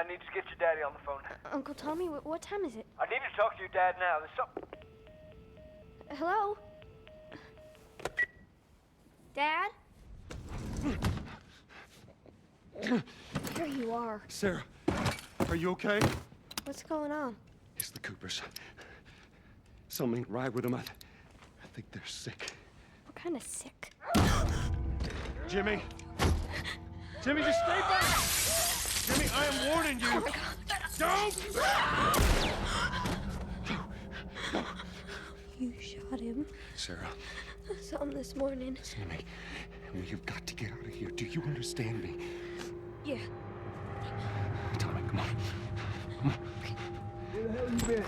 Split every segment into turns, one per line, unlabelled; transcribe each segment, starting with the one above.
I need to get your daddy on the phone.
Uncle Tommy, what time is it?
I need to talk to your dad now. There's something...
Hello? Dad? Here you are.
Sarah, are you okay?
What's going on?
It's the Coopers. Something ain't right with them. I think they're sick.
What kind of sick?
Jimmy! Jimmy, just stay back! Jimmy, I am warning you!
Oh my God.
Don't!
You shot him.
Sarah,
I saw him this morning.
listen to me. We've got to get out of here. Do you understand me?
Yeah.
Tommy, come on. Come on.
Where the hell you been?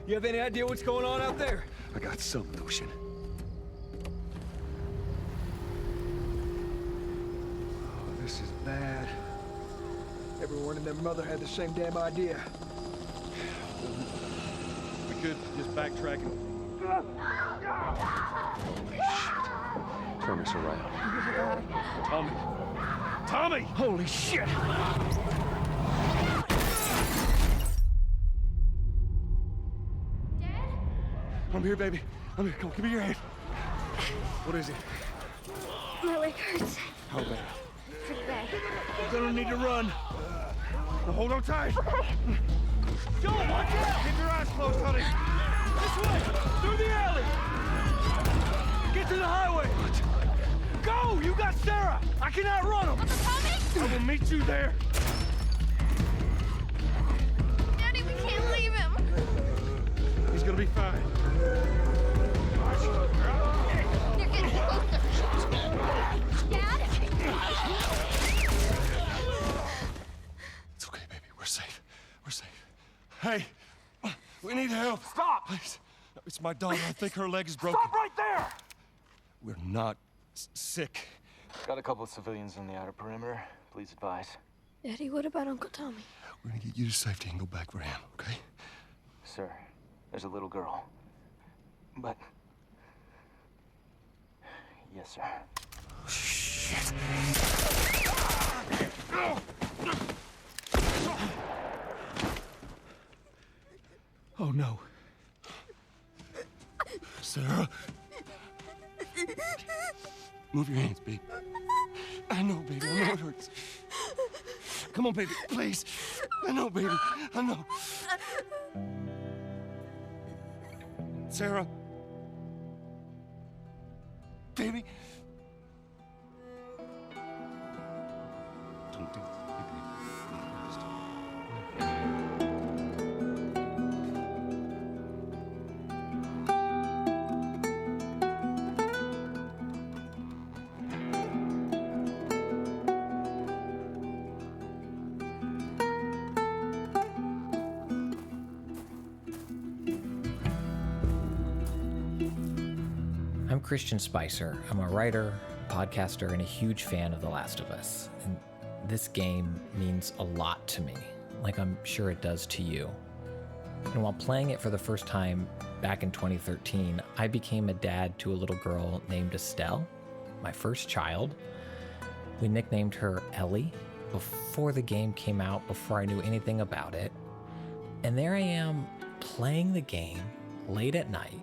You have any idea what's going on out there?
I got some notion.
Oh, this is bad. Everyone and their mother had the same damn idea.
We could just backtrack and... Turn us around. Tommy! Tommy!
Holy shit!
Dad?
I'm here, baby. I'm here. Come on, give me your hand. What is it?
My leg hurts.
How bad?
Pretty bad.
You're gonna need to run. Now hold on tight. Joe, watch out! Keep your eyes closed, honey.
This way! Through the alley! Get to the highway!
What?
Go! You got Sarah! I can outrun him!
Uncle Tommy?
I will meet you there.
Daddy, we can't leave him.
He's gonna be fine.
They're getting closer. Dad?
It's okay, baby. We're safe. We're safe. Hey, we need help.
Stop!
Please. It's my daughter. I think her leg is broken.
Stop right there!
We're not sick.
Got a couple of civilians in the outer perimeter. Please advise.
Daddy, what about Uncle Tommy?
We're gonna get you to safety and go back for him, okay?
Sir, there's a little girl. But... Yes, sir.
Shit. Oh, no. Sarah. Move your hands, babe. I know, baby. I know it hurts. Come on, baby. Please. I know, baby. I know. Sarah. Baby. Don't do it.
I'm Christian Spicer. I'm a writer, podcaster, and a huge fan of The Last of Us. And this game means a lot to me, like I'm sure it does to you. And while playing it for the first time back in 2013, I became a dad to a little girl named Estelle, my first child. We nicknamed her Ellie before the game came out, before I knew anything about it. And there I am playing the game late at night,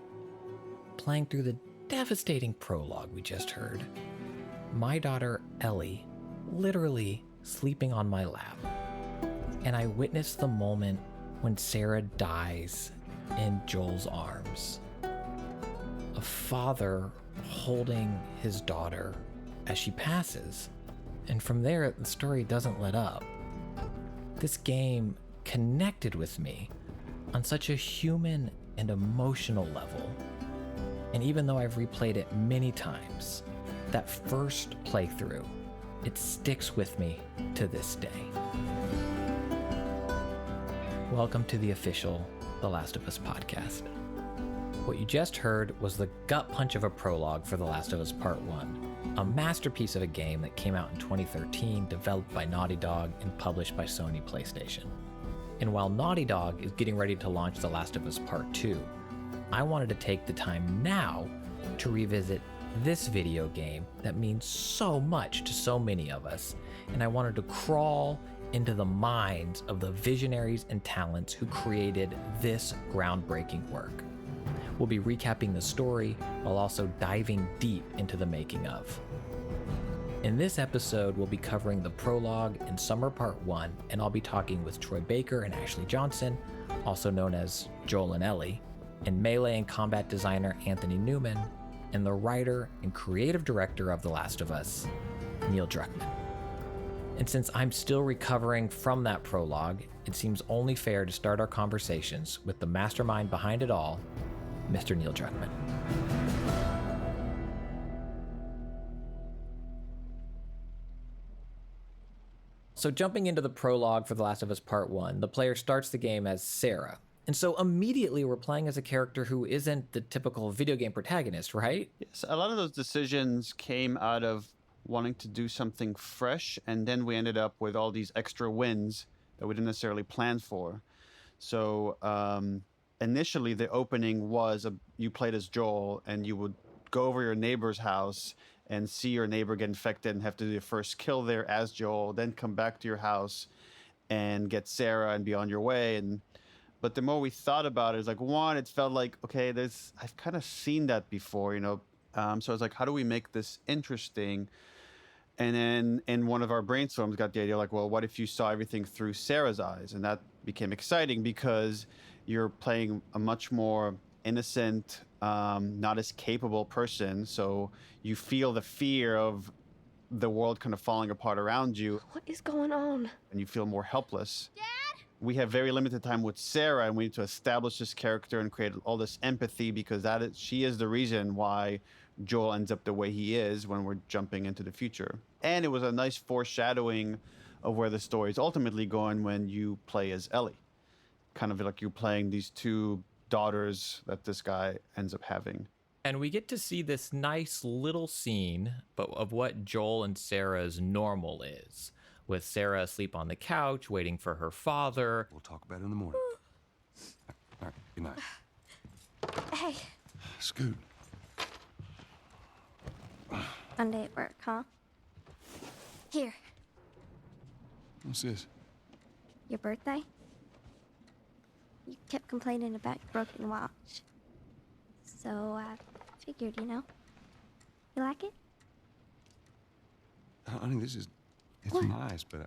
playing through the devastating prologue we just heard. My daughter Ellie literally sleeping on my lap. And I witnessed the moment when Sarah dies in Joel's arms. A father holding his daughter as she passes. And from there, the story doesn't let up. This game connected with me on such a human and emotional level. And even though I've replayed it many times, that first playthrough, it sticks with me to this day. Welcome to the official The Last of Us podcast. What you just heard was the gut punch of a prologue for The Last of Us Part 1, a masterpiece of a game that came out in 2013, developed by Naughty Dog and published by Sony PlayStation. And while Naughty Dog is getting ready to launch The Last of Us Part 2, I wanted to take the time now to revisit this video game that means so much to so many of us, and I wanted to crawl into the minds of the visionaries and talents who created this groundbreaking work. We'll be recapping the story while also diving deep into the making of. In this episode, we'll be covering the prologue and summer part 1, and I'll be talking with Troy Baker and Ashley Johnson, also known as Joel and Ellie, and melee and combat designer Anthony Newman, and the writer and creative director of The Last of Us, Neil Druckmann. And since I'm still recovering from that prologue, it seems only fair to start our conversations with the mastermind behind it all, Mr. Neil Druckmann. So jumping into the prologue for The Last of Us Part 1, the player starts the game as Sarah. And so immediately we're playing as a character who isn't the typical video game protagonist, right?
Yes, a lot of those decisions came out of wanting to do something fresh, and then we ended up with all these extra wins that we didn't necessarily plan for. So initially the opening was you played as Joel, and you would go over your neighbor's house and see your neighbor get infected and have to do your first kill there as Joel, then come back to your house and get Sarah and be on your way. But the more we thought about it, it's like, one, it felt like, okay, I've kind of seen that before, you know. So I was like, how do we make this interesting? And then in one of our brainstorms got the idea like, well, what if you saw everything through Sarah's eyes? And that became exciting because you're playing a much more innocent, not as capable person. So you feel the fear of the world kind of falling apart around you.
What is going on?
And you feel more helpless.
Dad?
We have very limited time with Sarah, and we need to establish this character and create all this empathy because she is the reason why Joel ends up the way he is when we're jumping into the future. And it was a nice foreshadowing of where the story is ultimately going when you play as Ellie. Kind of like you're playing these two daughters that this guy ends up having.
And we get to see this nice little scene of what Joel and Sarah's normal is, with Sarah asleep on the couch, waiting for her father.
We'll talk about it in the morning. All right, good night.
Hey,
Scoot.
Monday at work, huh? Here,
What's this?
your birthday. You kept complaining about your broken watch. So I figured, you like it?
Honey, it's
What?
nice, but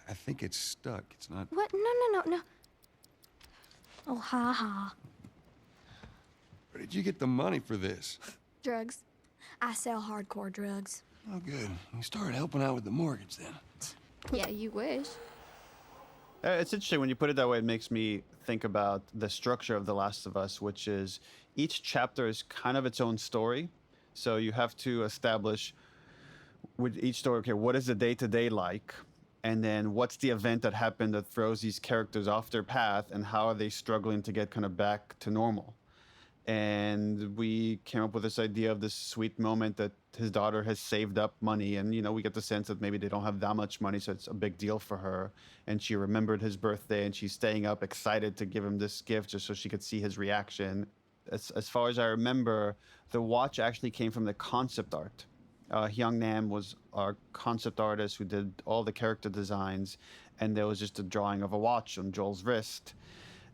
I think it's stuck. It's not.
What? No. Oh, ha ha.
Where did you get the money for this?
Drugs. I sell hardcore drugs.
Oh, good. You started helping out with the mortgage then.
Yeah, you wish.
It's interesting when you put it that way. It makes me think about the structure of The Last of Us, which is each chapter is kind of its own story. So you have to establish with each story, okay, what is the day-to-day like? And then what's the event that happened that throws these characters off their path, and how are they struggling to get kind of back to normal? And we came up with this idea of this sweet moment that his daughter has saved up money, and we get the sense that maybe they don't have that much money, so it's a big deal for her. And she remembered his birthday, and she's staying up excited to give him this gift just so she could see his reaction. As far as I remember, the watch actually came from the concept art. Hyung Nam was our concept artist who did all the character designs, and there was just a drawing of a watch on Joel's wrist.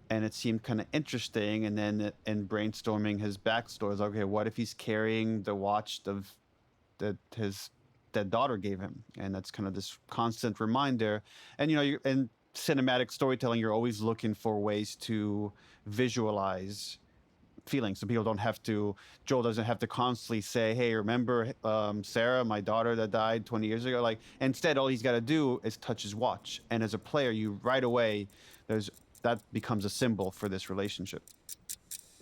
And it seemed kind of interesting. And then in brainstorming his backstory, I was like, okay, what if he's carrying the watch that his dead daughter gave him? And that's kind of this constant reminder. And, in cinematic storytelling, you're always looking for ways to visualize feelings. So Joel doesn't have to constantly say, hey, remember Sarah, my daughter that died 20 years ago? Instead, all he's got to do is touch his watch. And as a player, you right away, that becomes a symbol for this relationship.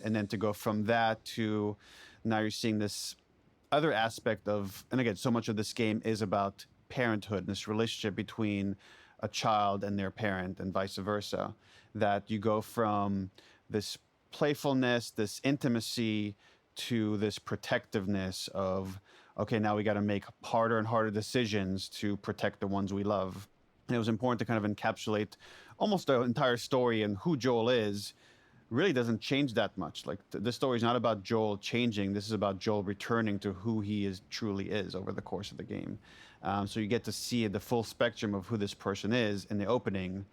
And then to go from that to now you're seeing this other aspect of, and again, so much of this game is about parenthood, this relationship between a child and their parent and vice versa, that you go from this playfulness, this intimacy, to this protectiveness of, okay, now we got to make harder and harder decisions to protect the ones we love. And it was important to kind of encapsulate almost the entire story and who Joel is really doesn't change that much. Like the story is not about Joel changing. This is about Joel returning to who he truly is over the course of the game. So you get to see the full spectrum of who this person is in the opening,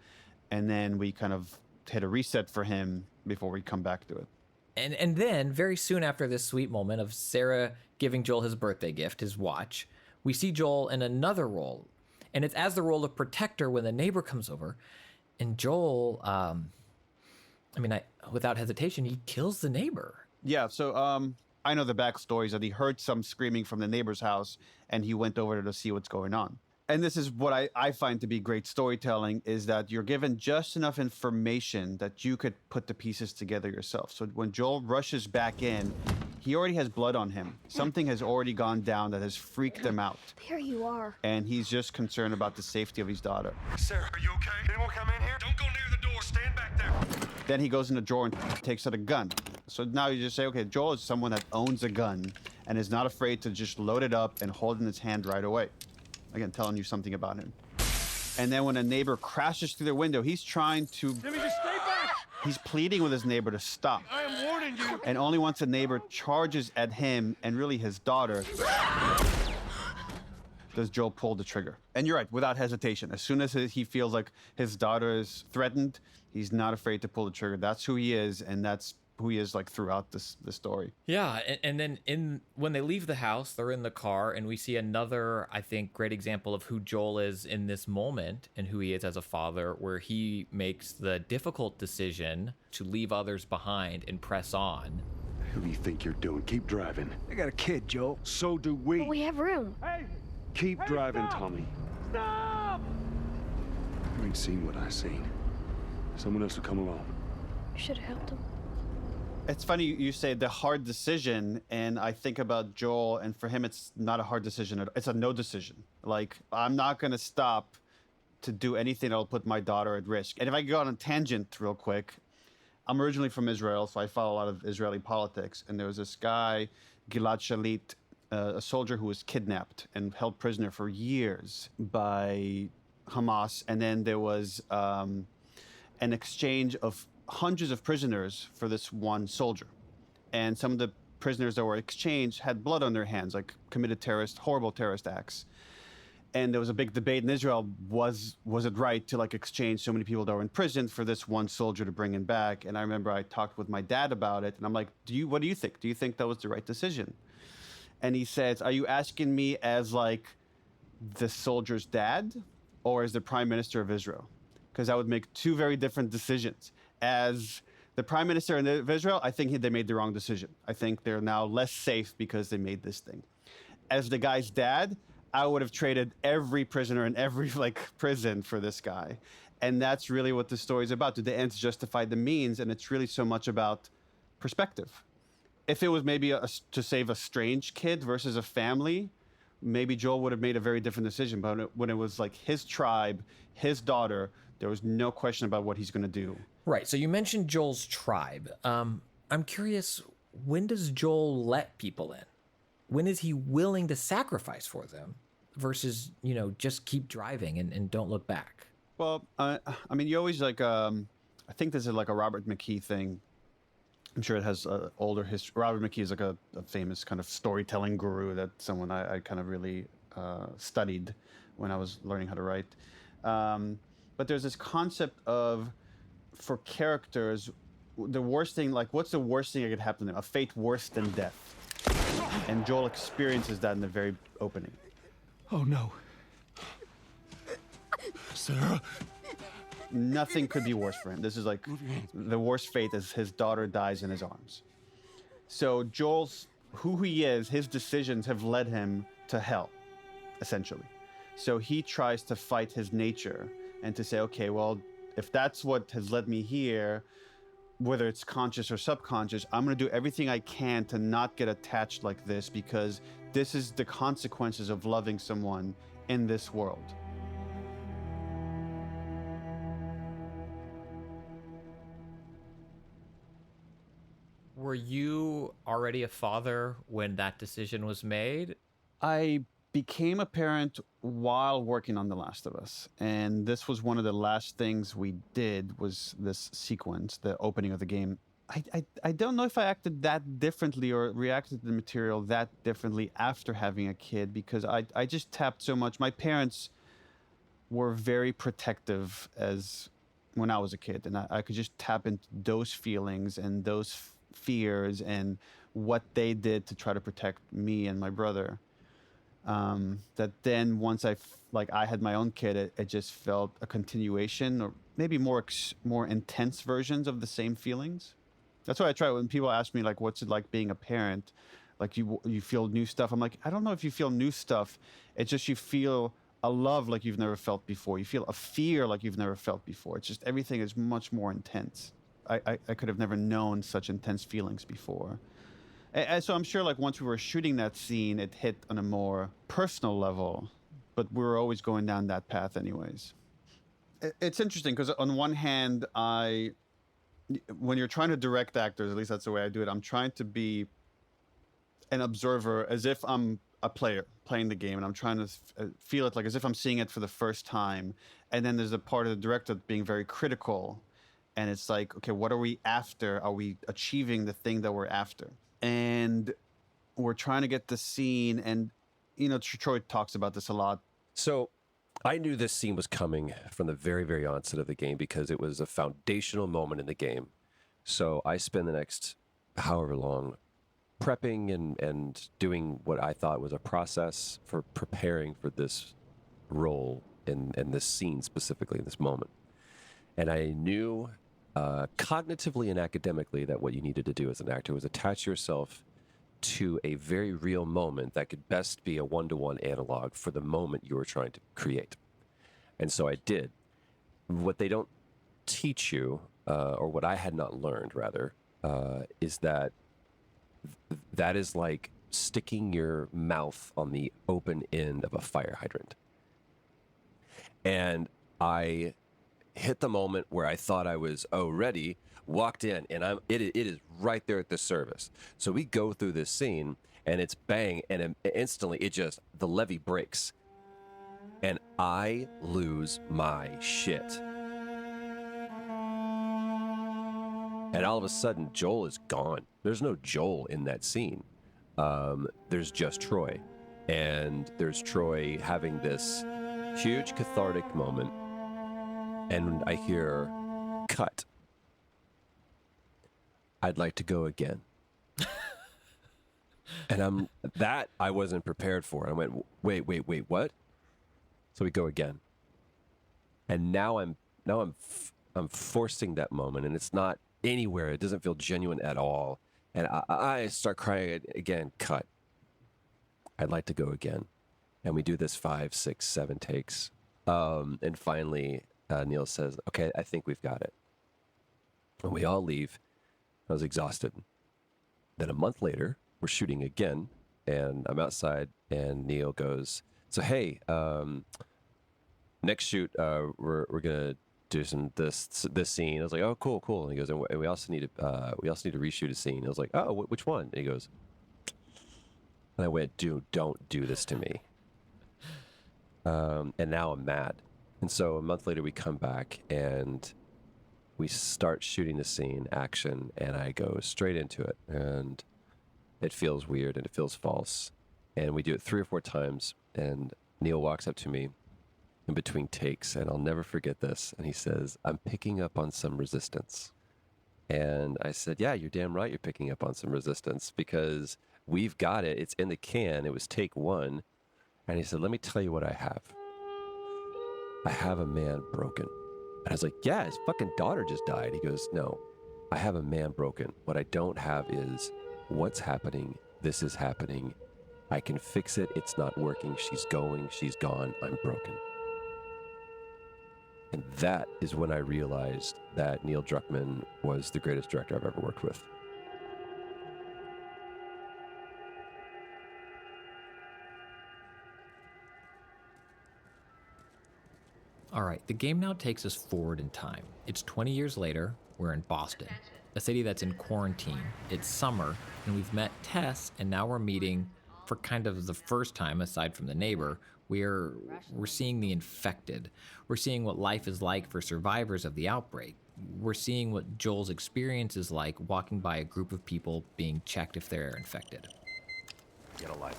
and then we kind of hit a reset for him before we come back to it.
And then very soon after this sweet moment of Sarah giving Joel his birthday gift, his watch, we see Joel in another role, and it's as the role of protector when the neighbor comes over, and Joel, without hesitation, he kills the neighbor.
Yeah, so I know the backstory is that he heard some screaming from the neighbor's house, and he went over to see what's going on. And this is what I find to be great storytelling, is that you're given just enough information that you could put the pieces together yourself. So when Joel rushes back in, he already has blood on him. Something has already gone down that has freaked him out.
There you are.
And he's just concerned about the safety of his daughter.
Sarah, are you okay? Anyone come in here? Don't go near the door. Stand back there.
Then he goes in the drawer and takes out a gun. So now you just say, okay, Joel is someone that owns a gun and is not afraid to just load it up and hold it in his hand right away. Again, telling you something about him. And then when a neighbor crashes through the window, he's trying to...
Jimmy, just stay back!
He's pleading with his neighbor to stop.
I am warning you!
And only once a neighbor charges at him, and really his daughter, does Joel pull the trigger. And you're right, without hesitation. As soon as he feels like his daughter is threatened, he's not afraid to pull the trigger. That's who he is, and that's who he is like throughout the story.
Yeah, and then when they leave the house, they're in the car, and we see another, I think, great example of who Joel is in this moment and who he is as a father, where he makes the difficult decision to leave others behind and press on.
Who do you think you're doing? Keep driving.
I got a kid, Joel.
So do we.
But we have room.
Keep driving,
stop!
Tommy. Stop! You ain't seen what I seen. Someone else will come along.
You should have helped him.
It's funny you say the hard decision, and I think about Joel, and for him it's not a hard decision. It's a no decision. Like, I'm not going to stop to do anything that'll put my daughter at risk. And if I go on a tangent real quick, I'm originally from Israel, so I follow a lot of Israeli politics. And there was this guy, Gilad Shalit, a soldier who was kidnapped and held prisoner for years by Hamas. And then there was an exchange of hundreds of prisoners for this one soldier. And some of the prisoners that were exchanged had blood on their hands, like committed horrible terrorist acts. And there was a big debate in Israel, was it right to like exchange so many people that were in prison for this one soldier to bring him back? And I remember I talked with my dad about it, and I'm like, what do you think? Do you think that was the right decision? And he says, are you asking me as like the soldier's dad or as the prime minister of Israel? Because that would make two very different decisions. As the prime minister of Israel, I think they made the wrong decision. I think they're now less safe because they made this thing. As the guy's dad, I would have traded every prisoner in every prison for this guy. And that's really what the story is about. Do the ends justify the means? And it's really so much about perspective. If it was maybe to save a strange kid versus a family, maybe Joel would have made a very different decision. But when it was like his tribe, his daughter, there was no question about what he's going to do.
Right, so you mentioned Joel's tribe. I'm curious, when does Joel let people in? When is he willing to sacrifice for them versus, just keep driving and don't look back?
Well, you always I think this is like a Robert McKee thing. I'm sure it has older history. Robert McKee is like a famous kind of storytelling guru, that someone I kind of really studied when I was learning how to write. But there's this concept of, for characters, the worst thing, what's the worst thing that could happen to them? A fate worse than death. And Joel experiences that in the very opening.
Oh, no.
Sarah?
Nothing could be worse for him. This is like the worst fate, as his daughter dies in his arms. So Joel's, who he is, his decisions have led him to hell, essentially. So he tries to fight his nature and to say, okay, well, if that's what has led me here, whether it's conscious or subconscious, I'm going to do everything I can to not get attached like this, because this is the consequences of loving someone in this world.
Were you already a father when that decision was made?
I became a parent while working on The Last of Us. And this was one of the last things we did, was this sequence, the opening of the game. I don't know if I acted that differently or reacted to the material that differently after having a kid, because I just tapped so much. My parents were very protective as when I was a kid, and I could just tap into those feelings and those fears and what they did to try to protect me and my brother. That then once I had my own kid, it just felt a continuation, or maybe more intense versions of the same feelings. That's why I try when people ask me like, what's it like being a parent? Like you feel new stuff. I'm like, I don't know if you feel new stuff. It's just you feel a love like you've never felt before. You feel a fear like you've never felt before. It's just everything is much more intense. I could have never known such intense feelings before. And so I'm sure like once we were shooting that scene, it hit on a more personal level, but we were always going down that path anyways. It's interesting because on one hand, when you're trying to direct actors, at least that's the way I do it, I'm trying to be an observer as if I'm a player playing the game, and I'm trying to feel it like as if I'm seeing it for the first time. And then there's a part of the director being very critical, and it's like, okay, what are we after? Are we achieving the thing that we're after? And we're trying to get the scene, and Troy talks about this a lot.
So I knew this scene was coming from the very, very onset of the game because it was a foundational moment in the game. So I spent the next however long prepping and doing what I thought was a process for preparing for this role in this scene, specifically in this moment. And I knew cognitively and academically that what you needed to do as an actor was attach yourself to a very real moment that could best be a one-to-one analog for the moment you were trying to create. And so I did. What they don't teach you, or what I had not learned rather, is that that is like sticking your mouth on the open end of a fire hydrant. And I hit the moment where I thought I was ready, walked in, and it is right there at the service. So we go through this scene, and it's bang, and instantly the levee breaks, and I lose my shit. And all of a sudden, Joel is gone. There's no Joel in that scene. There's just Troy, and there's Troy having this huge cathartic moment, and I hear, "Cut. I'd like to go again." And I wasn't prepared for. I went, wait, what? So we go again. And now I'm forcing that moment, and it's not anywhere. It doesn't feel genuine at all. And I start crying again. Cut. I'd like to go again. And we do this 5, 6, 7 takes. And finally, Neil says, "Okay, I think we've got it." And we all leave. I was exhausted. Then a month later, we're shooting again, and I'm outside, and Neil goes, "So hey, next shoot, we're gonna do this scene." I was like, "Oh, cool." And he goes, "And we also need to reshoot a scene." I was like, "Oh, which one?" And he goes, and I went, "Dude, don't do this to me." And now I'm mad. And so a month later, we come back and we start shooting the scene, action, and I go straight into it. And it feels weird and it feels false. And we do it 3 or 4 times. And Neil walks up to me in between takes, and I'll never forget this. And he says, "I'm picking up on some resistance." And I said, "Yeah, you're damn right you're picking up on some resistance, because we've got it. It's in the can. It was take 1. And he said, "Let me tell you what I have. I have a man broken." And I was like, "Yeah, his fucking daughter just died." He goes, "No, I have a man broken. What I don't have is what's happening. This is happening. I can fix it. It's not working. She's going. She's gone. I'm broken." And that is when I realized that Neil Druckmann was the greatest director I've ever worked with.
All right, the game now takes us forward in time. It's 20 years later, we're in Boston, a city that's in quarantine. It's summer, and we've met Tess, and now we're meeting, for kind of the first time, aside from the neighbor, We're seeing the infected. We're seeing what life is like for survivors of the outbreak. We're seeing what Joel's experience is like walking by a group of people being checked if they're infected.
Get a life.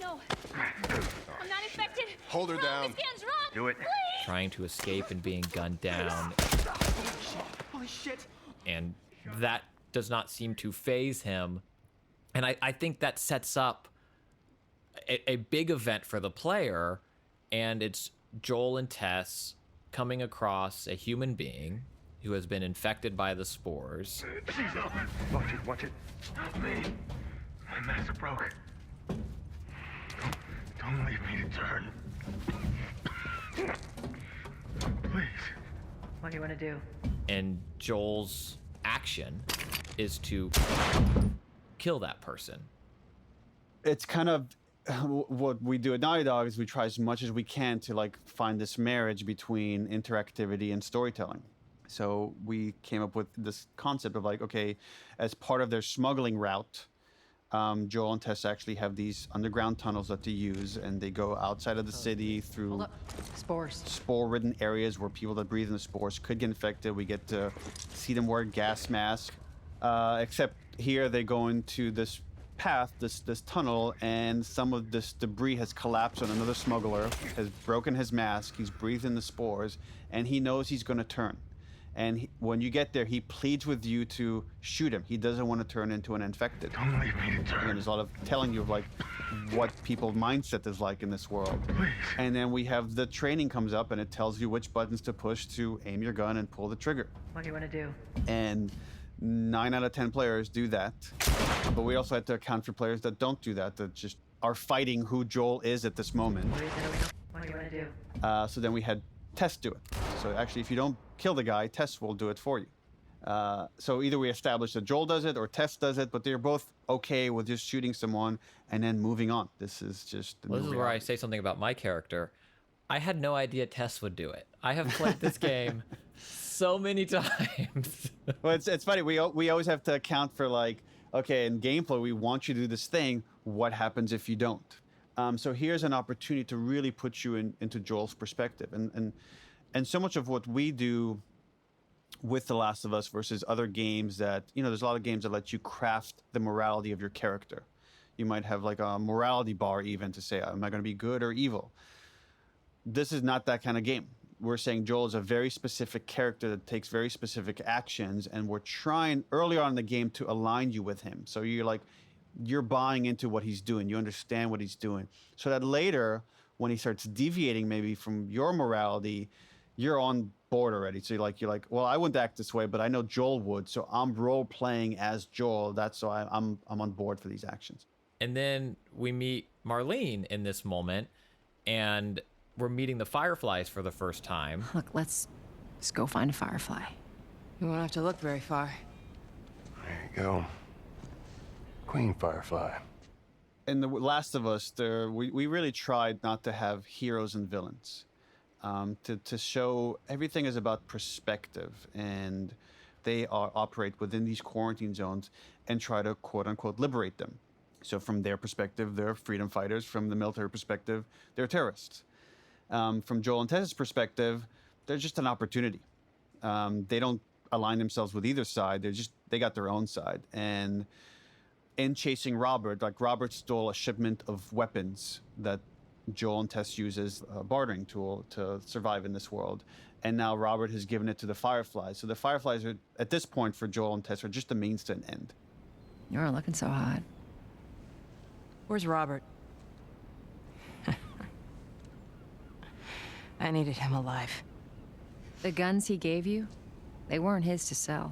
No, I'm not infected.
Hold her
Wrong,
down.
This scan's wrong.
Do it.
Please.
Trying to escape and being gunned down.
Holy shit!
And that does not seem to faze him. And I think that sets up a big event for the player, and it's Joel and Tess coming across a human being who has been infected by the spores.
Watch it, watch it.
Help me! My mask broke. Don't leave me to turn. Please.
What do you want to do?
And Joel's action is to kill that person.
It's kind of what we do at Naughty Dog is we try as much as we can to like find this marriage between interactivity and storytelling. So we came up with this concept of like, okay, as part of their smuggling route, Joel and Tess actually have these underground tunnels that they use, and they go outside of the city through
Spores.
spore-ridden areas where people that breathe in the spores could get infected. We get to see them wear a gas mask, except here they go into this path, this tunnel, and some of this debris has collapsed on another smuggler, has broken his mask, he's breathed in the spores, and he knows he's going to turn. And when you get there, he pleads with you to shoot him. He doesn't want to turn into an infected.
Don't leave me to turn.
And there's a lot of telling you of like what people's mindset is like in this world.
Please.
And then we have the training comes up, and it tells you which buttons to push to aim your gun and pull the trigger.
What do you want to do?
And 9 out of 10 players do that. But we also had to account for players that don't do that just are fighting who Joel is at this moment.
What do you want to do?
So then we had Tess do it. So actually, if you don't kill the guy, Tess will do it for you. So either we establish that Joel does it or Tess does it, but they're both okay with just shooting someone and then moving on. This is just the
Well, this is where I say something about my character. I had no idea Tess would do it. I have played this game so many times.
Well, it's funny. We always have to account for like, okay, in gameplay, we want you to do this thing. What happens if you don't? So here's an opportunity to really put you into Joel's perspective. And so much of what we do with The Last of Us versus other games that, there's a lot of games that let you craft the morality of your character. You might have like a morality bar even to say, am I going to be good or evil? This is not that kind of game. We're saying Joel is a very specific character that takes very specific actions, and we're trying early on in the game to align you with him. So you're buying into what he's doing. You understand what he's doing. So that later, when he starts deviating maybe from your morality, you're on board already. So you're like, well, I wouldn't act this way, but I know Joel would. So I'm role playing as Joel. That's so I'm on board for these actions.
And then we meet Marlene in this moment, and we're meeting the Fireflies for the first time.
Look, let's go find a firefly.
You won't have to look very far.
There you go. Queen Firefly.
In The Last of Us, we really tried not to have heroes and villains. To show everything is about perspective, and they operate within these quarantine zones and try to quote unquote liberate them. So from their perspective, they're freedom fighters. From the military perspective, they're terrorists. From Joel and Tess's perspective, they're just an opportunity. They don't align themselves with either side. They got their own side. And in chasing Robert, like Robert stole a shipment of weapons that Joel and Tess use as a bartering tool to survive in this world. And now Robert has given it to the Fireflies. So the Fireflies are, at this point for Joel and Tess, are just a means to an end.
You're looking so hot.
Where's Robert? I needed him alive.
The guns he gave you, they weren't his to sell.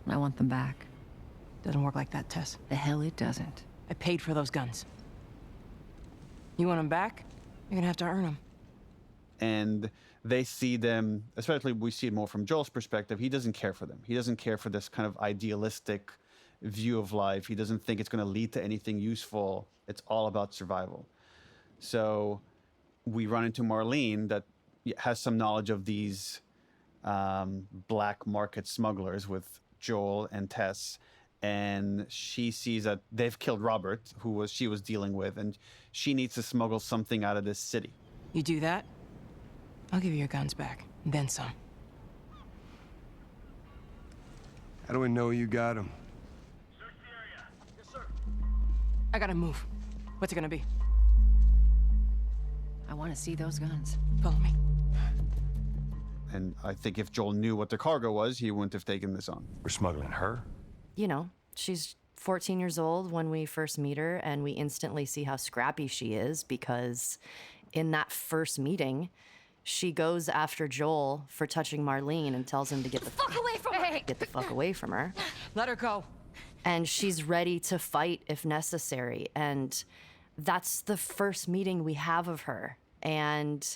I want them back.
Doesn't work like that, Tess.
The hell it doesn't.
I paid for those guns. You want them back? You're gonna have to earn them.
And they see them, especially we see it more from Joel's perspective, he doesn't care for them. He doesn't care for this kind of idealistic view of life. He doesn't think it's going to lead to anything useful. It's all about survival. So we run into Marlene that has some knowledge of these black market smugglers with Joel and Tess. and she sees that they've killed Robert, who she was dealing with, and she needs to smuggle something out of this city.
You do that, I'll give you your guns back, then some.
How do we know you got him?
I gotta move. What's it gonna be?
I want to see those guns.
Follow me.
And I think if Joel knew what the cargo was, he wouldn't have taken this on.
We're smuggling her?
You know, she's 14 years old when we first meet her, and we instantly see how scrappy she is because in that first meeting, she goes after Joel for touching Marlene and tells him to get the fuck away from her. Get the fuck away from her.
Let her go.
And she's ready to fight if necessary. And that's the first meeting we have of her. And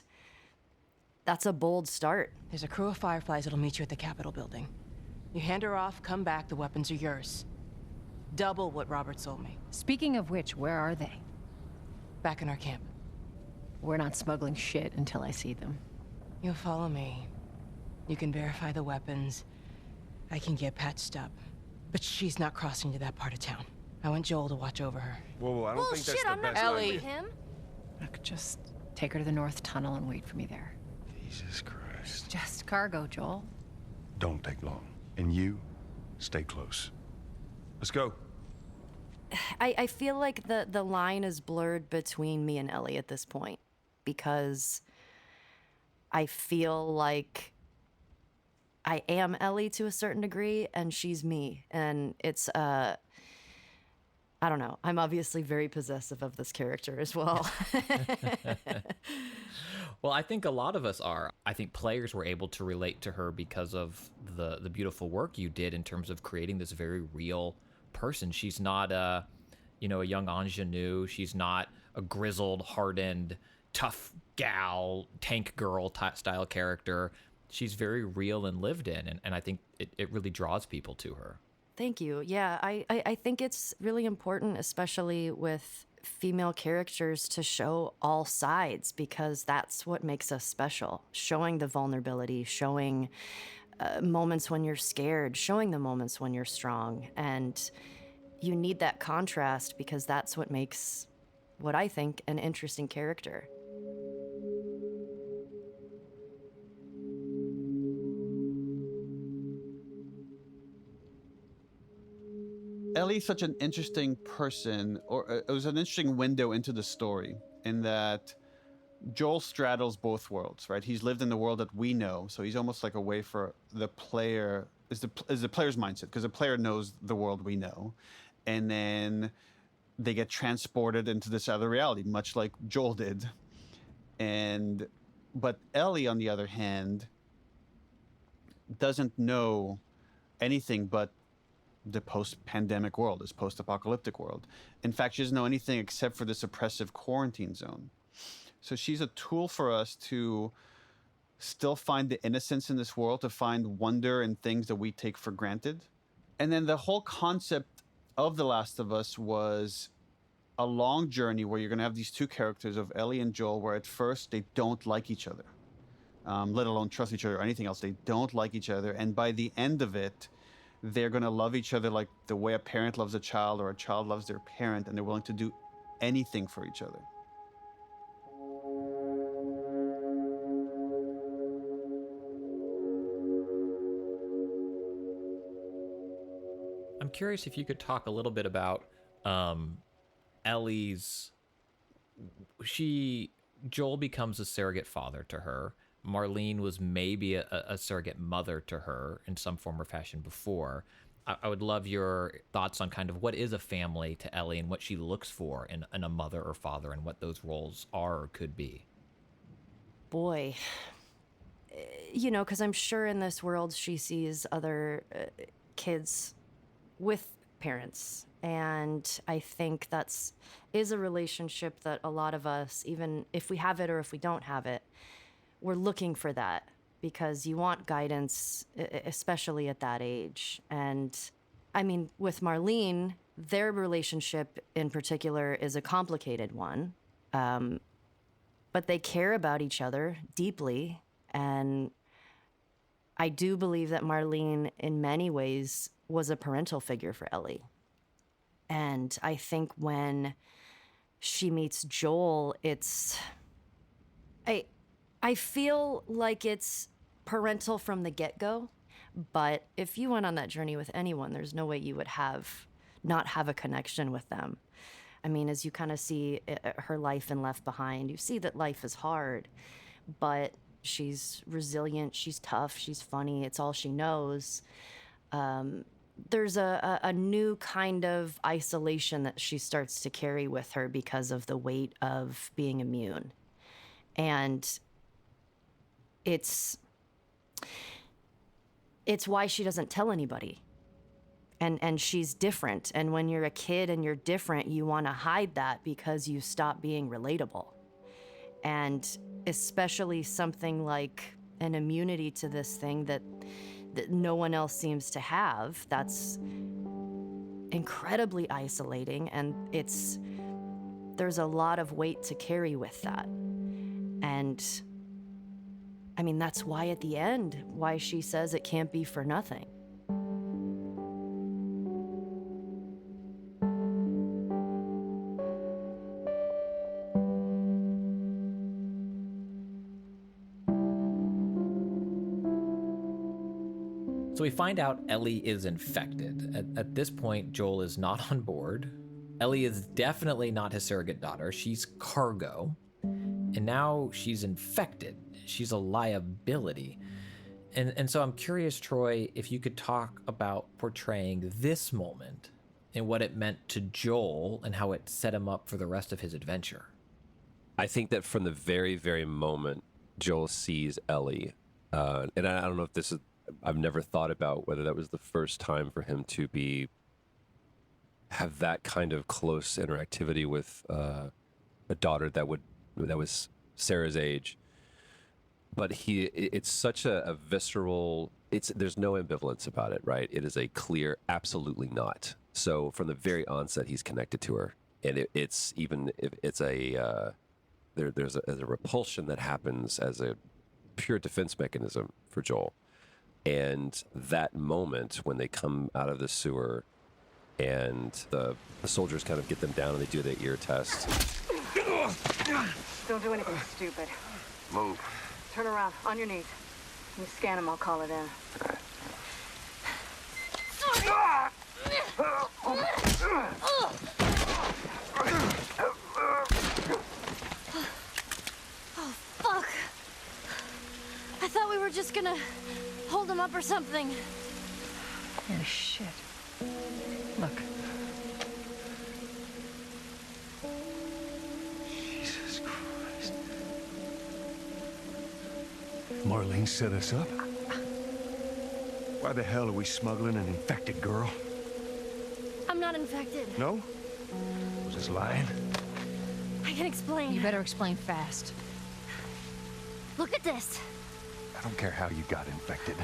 that's a bold start.
There's a crew of Fireflies that'll meet you at the Capitol building. You hand her off, come back, the weapons are yours. Double what Robert sold me.
Speaking of which, where are they?
Back in our camp.
We're not smuggling shit until I see them.
You'll follow me. You can verify the weapons. I can get patched up. But she's not crossing to that part of town. I want Joel to watch over her.
Whoa, I don't think that's
Bullshit,
the
I'm not
best
Ellie.
idea.
him.
Look, just take her to the North Tunnel and wait for me there.
Jesus Christ.
Just cargo, Joel.
Don't take long. And you, stay close. Let's go.
I feel like the line is blurred between me and Ellie at this point because I feel like I am Ellie to a certain degree and she's me. And it's, I don't know. I'm obviously very possessive of this character as well.
Well, I think a lot of us are. I think players were able to relate to her because of the beautiful work you did in terms of creating this very real person. She's not a young ingenue. She's not a grizzled, hardened, tough gal, tank girl style character. She's very real and lived in, and I think it really draws people to her.
Thank you. Yeah, I think it's really important, especially with female characters, to show all sides because that's what makes us special. Showing the vulnerability, showing moments when you're scared, showing the moments when you're strong. And you need that contrast because that's what makes what I think an interesting character.
Ellie's such an interesting person, or it was an interesting window into the story in that Joel straddles both worlds, right? He's lived in the world that we know, so he's almost like a way for the player, is the player's mindset, because the player knows the world we know, and then they get transported into this other reality, much like Joel did. But Ellie, on the other hand, doesn't know anything but the post-pandemic world, this post-apocalyptic world. In fact, she doesn't know anything except for this oppressive quarantine zone. So she's a tool for us to still find the innocence in this world, to find wonder in things that we take for granted. And then the whole concept of The Last of Us was a long journey where you're going to have these two characters of Ellie and Joel, where at first they don't like each other, let alone trust each other or anything else. They don't like each other. And by the end of it, they're going to love each other like the way a parent loves a child or a child loves their parent, and they're willing to do anything for each other.
I'm curious if you could talk a little bit about Ellie's. Joel becomes a surrogate father to her. Marlene was maybe a surrogate mother to her in some form or fashion before. I would love your thoughts on kind of what is a family to Ellie and what she looks for in a mother or father and what those roles are or could be.
Boy, because I'm sure in this world she sees other kids with parents. And I think is a relationship that a lot of us, even if we have it or if we don't have it, we're looking for that because you want guidance, especially at that age. And I mean, with Marlene, their relationship in particular is a complicated one. But they care about each other deeply. And I do believe that Marlene, in many ways, was a parental figure for Ellie. And I think when she meets Joel, I feel like it's parental from the get-go, but if you went on that journey with anyone, there's no way you would not have a connection with them. I mean, as you kind of see her life in Left Behind, you see that life is hard, but she's resilient, she's tough, she's funny, it's all she knows. There's a new kind of isolation that she starts to carry with her because of the weight of being immune. And it's why she doesn't tell anybody. And she's different. And when you're a kid and you're different, you want to hide that because you stop being relatable. And especially something like an immunity to this thing that no one else seems to have, that's incredibly isolating. And there's a lot of weight to carry with that. And I mean, that's why at the end, why she says it can't be for nothing.
So we find out Ellie is infected. At this point, Joel is not on board. Ellie is definitely not his surrogate daughter. She's cargo. And now she's infected. She's a liability. And so I'm curious, Troy, if you could talk about portraying this moment and what it meant to Joel and how it set him up for the rest of his adventure.
I think that from the very, very moment Joel sees Ellie, and I don't know if this is, I've never thought about whether that was the first time for him to have that kind of close interactivity with a daughter that was Sarah's age. But it's such a visceral, there's no ambivalence about it, right? It is a clear, absolutely not. So from the very onset, he's connected to her. And it's even if it's there's a repulsion that happens as a pure defense mechanism for Joel. And that moment when they come out of the sewer and the soldiers kind of get them down and they do their ear test.
Don't do anything stupid.
Move.
Turn around, on your knees. You scan him, I'll call it in.
Oh, fuck. I thought we were just gonna hold him up or something.
Oh, shit. Look.
Jesus Christ. Marlene set us up? Why the hell are we smuggling an infected girl?
I'm not infected.
No? Was this lying?
I can explain.
You better explain fast.
Look at this.
I don't care how you got infected.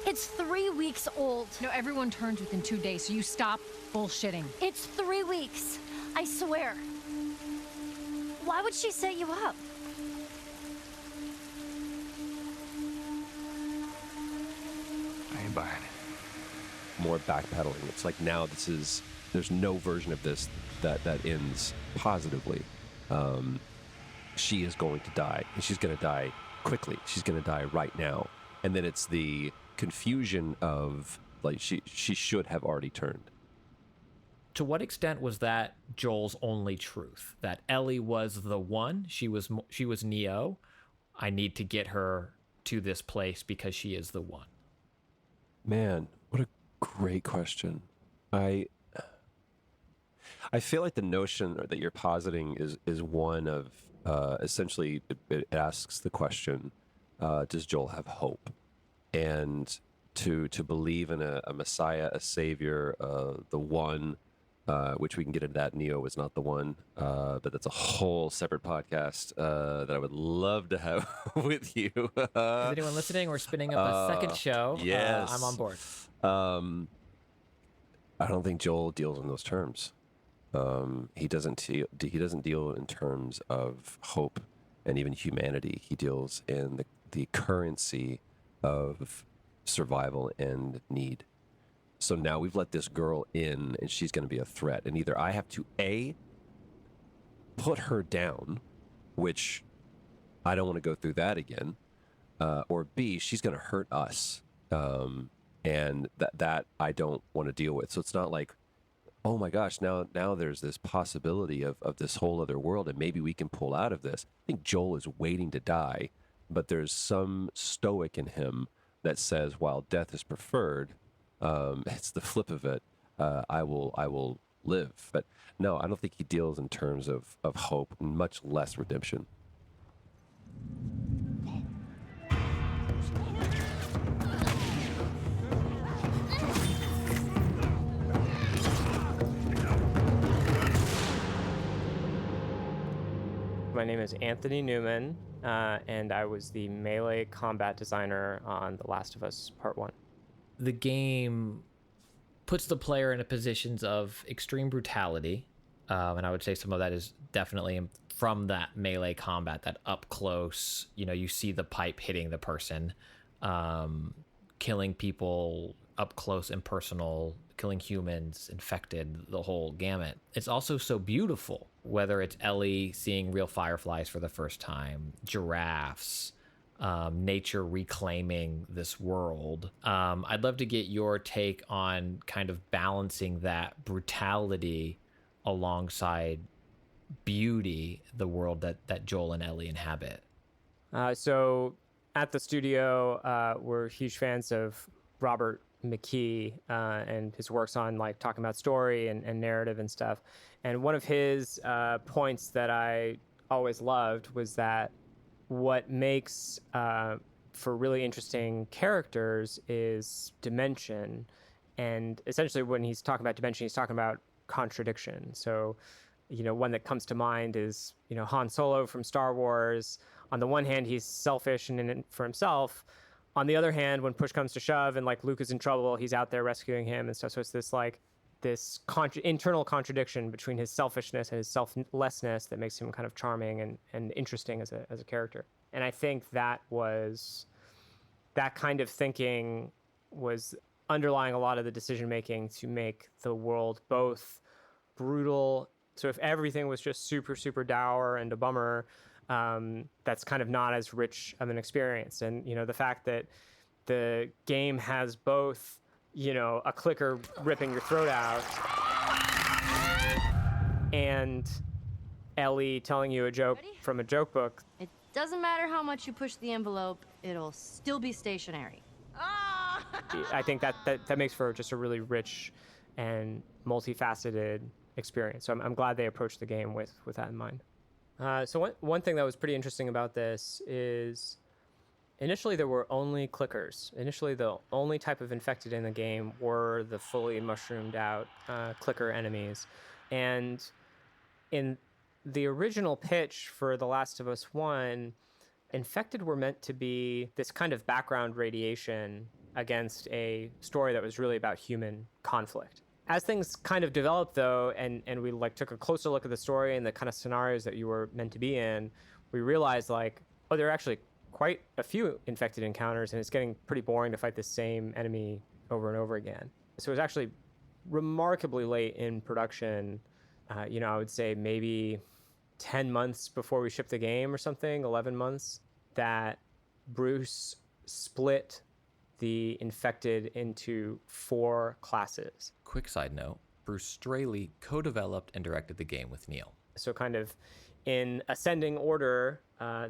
It's 3 weeks old.
No, everyone turns within 2 days, so you stop bullshitting.
It's 3 weeks. I swear. Why would she set you up?
I ain't buying it.
More backpedaling. It's like now there's no version of this that ends positively. She is going to die, and she's going to die quickly. She's going to die right now. And then it's the confusion of, like, she should have already turned.
To what extent was that Joel's only truth? That Ellie was the one? She was Neo? I need to get her to this place because she is the one.
Man, what a great question. I feel like the notion that you're positing is one of essentially it asks the question, does Joel have hope? And to believe in a Messiah, a Savior, the one, which we can get into that. Neo was not the one, but that's a whole separate podcast that I would love to have with you.
Is anyone listening? We're spinning up a second show.
Yes.
I'm on board.
I don't think Joel deals in those terms. He doesn't deal in terms of hope and even humanity. He deals in the currency of survival and need. So now we've let this girl in, and she's going to be a threat. And either I have to, A, put her down, which I don't want to go through that again, or B, she's going to hurt us. And that I don't want to deal with. So it's not like, oh my gosh, now there's this possibility of this whole other world, and maybe we can pull out of this. I think Joel is waiting to die, but there's some stoic in him that says, while death is preferred, it's the flip of it. I will live. But no, I don't think he deals in terms of hope, much less redemption.
My name is Anthony Newman, and I was the melee combat designer on The Last of Us Part 1.
The game puts the player in a positions of extreme brutality, and I would say some of that is definitely from that melee combat, that up close, you see the pipe hitting the person, killing people up close and personal, killing humans, infected, the whole gamut. It's also so beautiful, whether it's Ellie seeing real fireflies for the first time, giraffes, nature reclaiming this world. I'd love to get your take on kind of balancing that brutality alongside beauty, the world that Joel and Ellie inhabit.
So at the studio, we're huge fans of Robert McKee and his works on talking about story and narrative and stuff. And one of his points that I always loved was that what makes for really interesting characters is dimension. And essentially when he's talking about dimension, he's talking about contradiction. So, one that comes to mind is, Han Solo from Star Wars. On the one hand, he's selfish and in it for himself. On the other hand, when push comes to shove and Luke is in trouble, he's out there rescuing him and stuff. So it's this internal contradiction between his selfishness and his selflessness that makes him kind of charming and interesting as a character. And I think that kind of thinking was underlying a lot of the decision making to make the world both brutal. So if everything was just super, super dour and a bummer, that's kind of not as rich of an experience. And, the fact that the game has both, a clicker ripping your throat out and Ellie telling you a joke from a joke book.
It doesn't matter how much you push the envelope, it'll still be stationary.
I think that makes for just a really rich and multifaceted experience. So I'm glad they approached the game with that in mind. So one thing that was pretty interesting about this is initially there were only clickers. Initially the only type of infected in the game were the fully mushroomed out clicker enemies. And in the original pitch for The Last of Us 1, infected were meant to be this kind of background radiation against a story that was really about human conflict. As things kind of developed, though, and we took a closer look at the story and the kind of scenarios that you were meant to be in, we realized there are actually quite a few infected encounters, and it's getting pretty boring to fight the same enemy over and over again. So it was actually remarkably late in production. I would say maybe 10 months before we shipped the game or something, 11 months, that Bruce split the infected into 4 classes.
Quick side note, Bruce Straley co-developed and directed the game with Neil.
So kind of in ascending order,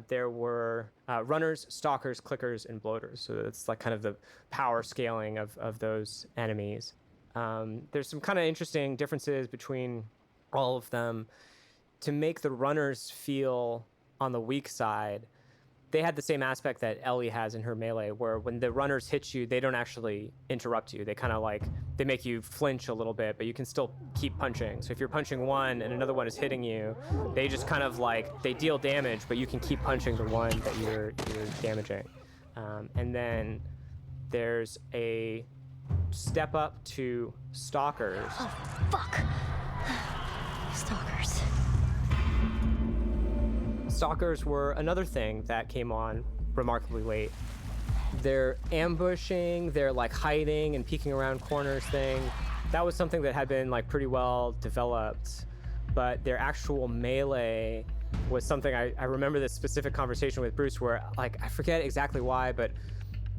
there were runners, stalkers, clickers, and bloaters. So it's kind of the power scaling of those enemies. There's some kind of interesting differences between all of them. To make the runners feel on the weak side, they had the same aspect that Ellie has in her melee, where when the runners hit you, they don't actually interrupt you. They kind of they make you flinch a little bit, but you can still keep punching. So if you're punching one and another one is hitting you, they just kind of they deal damage, but you can keep punching the one that you're damaging. And then there's a step up to stalkers.
Oh, fuck. Stalkers.
Stalkers were another thing that came on remarkably late. Their ambushing, their like hiding and peeking around corners thing, that was something that had been like pretty well developed. But their actual melee was something I remember this specific conversation with Bruce where like I forget exactly why, but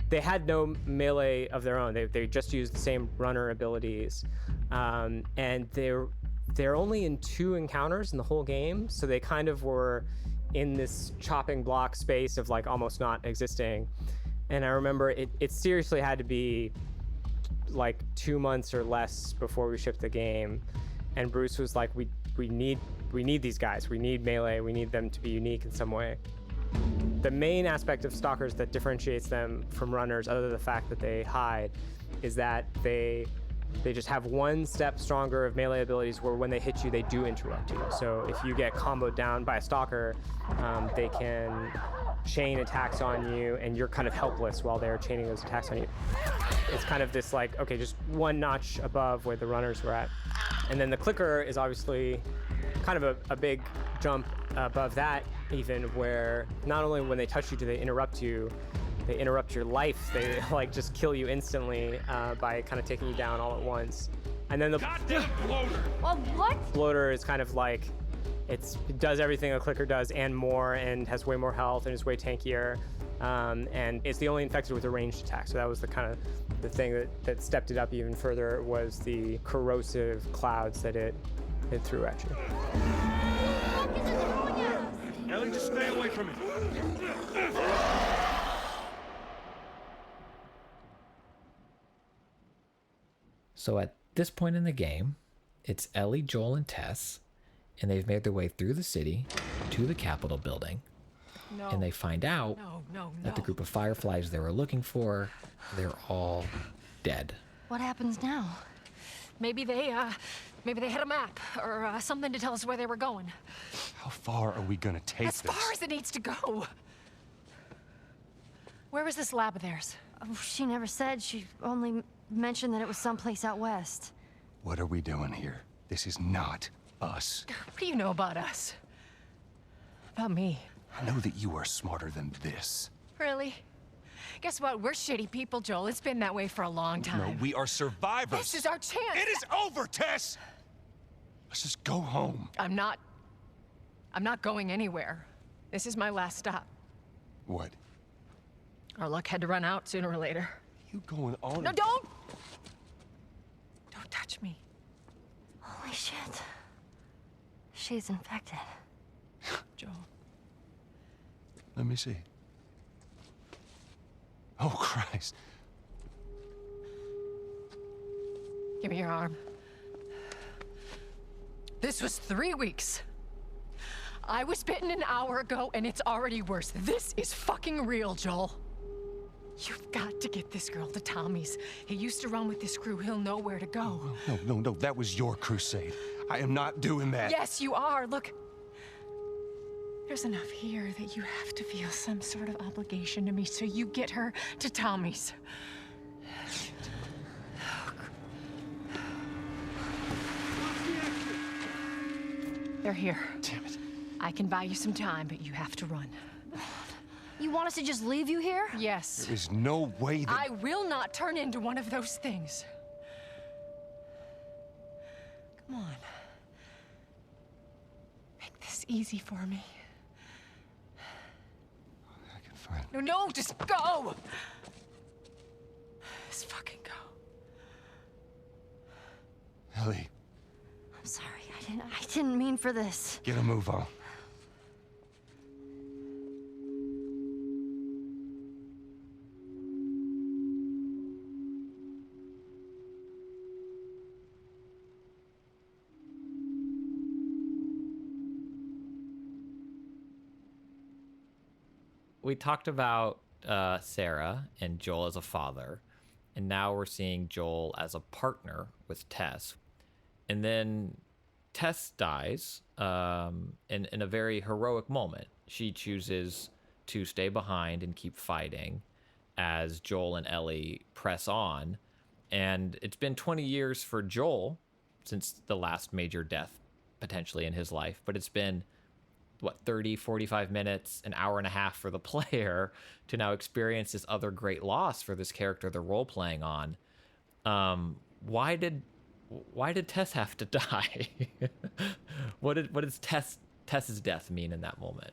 they had no melee of their own. They just used the same runner abilities, and they're only in 2 encounters in the whole game, so they kind of were in this chopping block space of like almost not existing. And I remember it seriously had to be like 2 months or less before we shipped the game, and Bruce was like, we need these guys. We need melee. We need them to be unique in some way. The main aspect of stalkers that differentiates them from runners, other than the fact that they hide, is that they just have 1 step stronger of melee abilities where when they hit you, they do interrupt you. So if you get comboed down by a stalker, they can chain attacks on you and you're kind of helpless while they're chaining those attacks on you. It's kind of this like, okay, just 1 notch above where the runners were at. And then the clicker is obviously kind of a big jump above that, even, where not only when they touch you do they interrupt you, they interrupt your life. They like just kill you instantly by kind of taking you down all at once. And then the goddamn bloater.
Well, what?
Bloater is kind of like it does everything a clicker does and more, and has way more health and is way tankier. And it's the only infected with a ranged attack. So that was the kind of the thing that stepped it up even further, was the corrosive clouds that it threw at you.
Ellie, just stay away from it.
So at this point in the game, it's Ellie, Joel, and Tess, and they've made their way through the city to the Capitol building.
No.
And they find out that the group of fireflies they were looking for, they're all dead.
What happens now? Maybe they had a map or something to tell us where they were going.
How far are we gonna take
As far as it needs to go. Where was this lab of theirs?
Oh, she never said. She only mentioned that it was someplace out west.
What are we doing here? This is not us.
What do you know about us? About me?
I know that you are smarter than this.
Really? Guess what? We're shitty people, Joel. It's been that way for a long time.
No, we are survivors.
This is our chance.
It is over, Tess! Let's just go home.
I'm not going anywhere. This is my last stop.
What?
Our luck had to run out sooner or later.
You going on?
No, don't touch me.
Holy shit. She's infected.
Joel.
Let me see. Oh, Christ.
Give me your arm. This was 3 weeks. I was bitten an hour ago, and it's already worse. This is fucking real, Joel. You've got to get this girl to Tommy's. He used to run with this crew. He'll know where to go.
No. That was your crusade. I am not doing that.
Yes, you are. Look. There's enough here that you have to feel some sort of obligation to me, so you get her to Tommy's. They're here.
Damn it.
I can buy you some time, but you have to run.
You want us to just leave you here?
Yes.
There is no way that...
I will not turn into one of those things. Come on. Make this easy for me.
I can find...
No, just go! Just fucking go.
Ellie.
I'm sorry, I didn't mean for this.
Get a move on.
We talked about Sarah and Joel as a father, and now we're seeing Joel as a partner with Tess. And then Tess dies in a very heroic moment. She chooses to stay behind and keep fighting as Joel and Ellie press on. And it's been 20 years for Joel since the last major death potentially in his life, but it's been what, 30, 45 minutes, an hour and a half for the player to now experience this other great loss for this character they're role playing on. Why did Tess have to die? What does Tess's death mean in that moment?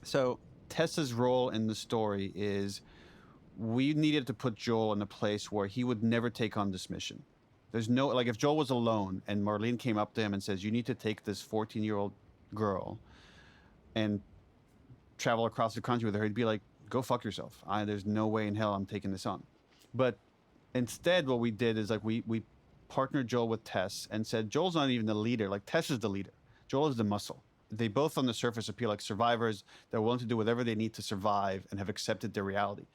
So Tess's role in the story is we needed to put Joel in a place where he would never take on this mission. There's no, like, if Joel was alone and Marlene came up to him and says, you need to take this 14-year-old girl and travel across the country with her, he'd be like, go fuck yourself. There's no way in hell I'm taking this on. But instead, what we did is, like, we partnered Joel with Tess and said, Joel's not even the leader. Like, Tess is the leader. Joel is the muscle. They both on the surface appear like survivors. They're willing to do whatever they need to survive and have accepted their reality.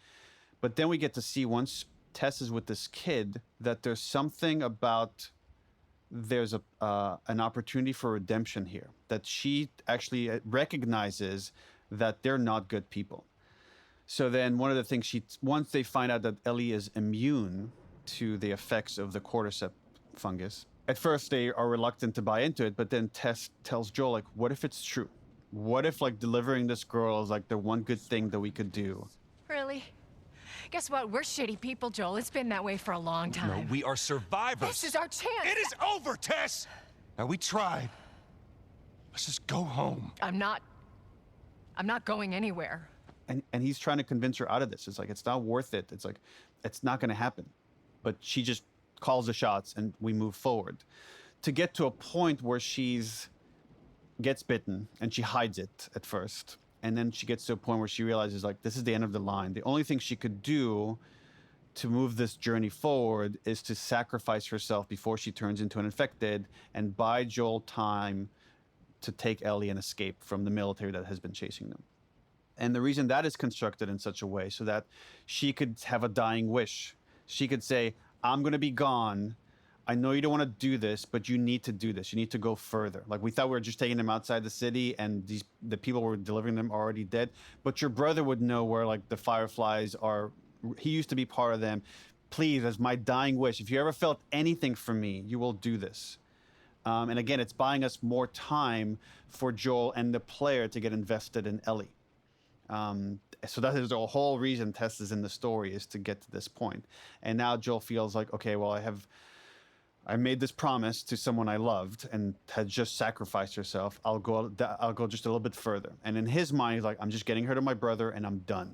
But then we get to see, once Tess is with this kid, that there's something about, there's an opportunity for redemption here, that she actually recognizes that they're not good people. So then one of the things once they find out that Ellie is immune to the effects of the cordyceps fungus, at first they are reluctant to buy into it, but then Tess tells Joel, like, what if it's true? What if, like, delivering this girl is, like, the one good thing that we could do?
Really? Guess what? We're shitty people, Joel. It's been that way for a long time.
No, we are survivors.
This is our chance.
It is over, Tess. Now, we tried. Let's just go home.
I'm not going anywhere.
And he's trying to convince her out of this. It's like, it's not worth it. It's like, it's not going to happen. But she just calls the shots and we move forward to get to a point where gets bitten and she hides it at first. And then she gets to a point where she realizes, like, this is the end of the line. The only thing she could do to move this journey forward is to sacrifice herself before she turns into an infected and buy Joel time to take Ellie and escape from the military that has been chasing them. And the reason that is constructed in such a way so that she could have a dying wish. She could say, I'm going to be gone. I know you don't want to do this, but you need to do this. You need to go further. Like, we thought we were just taking them outside the city and the people were delivering them are already dead. But your brother would know where, like, the Fireflies are. He used to be part of them. Please, as my dying wish, if you ever felt anything from me, you will do this. And again, it's buying us more time for Joel and the player to get invested in Ellie. So that is the whole reason Tess is in the story, is to get to this point. And now Joel feels like, okay, well, I made this promise to someone I loved and had just sacrificed herself. I'll go just a little bit further. And in his mind, he's like, I'm just getting her to my brother and I'm done.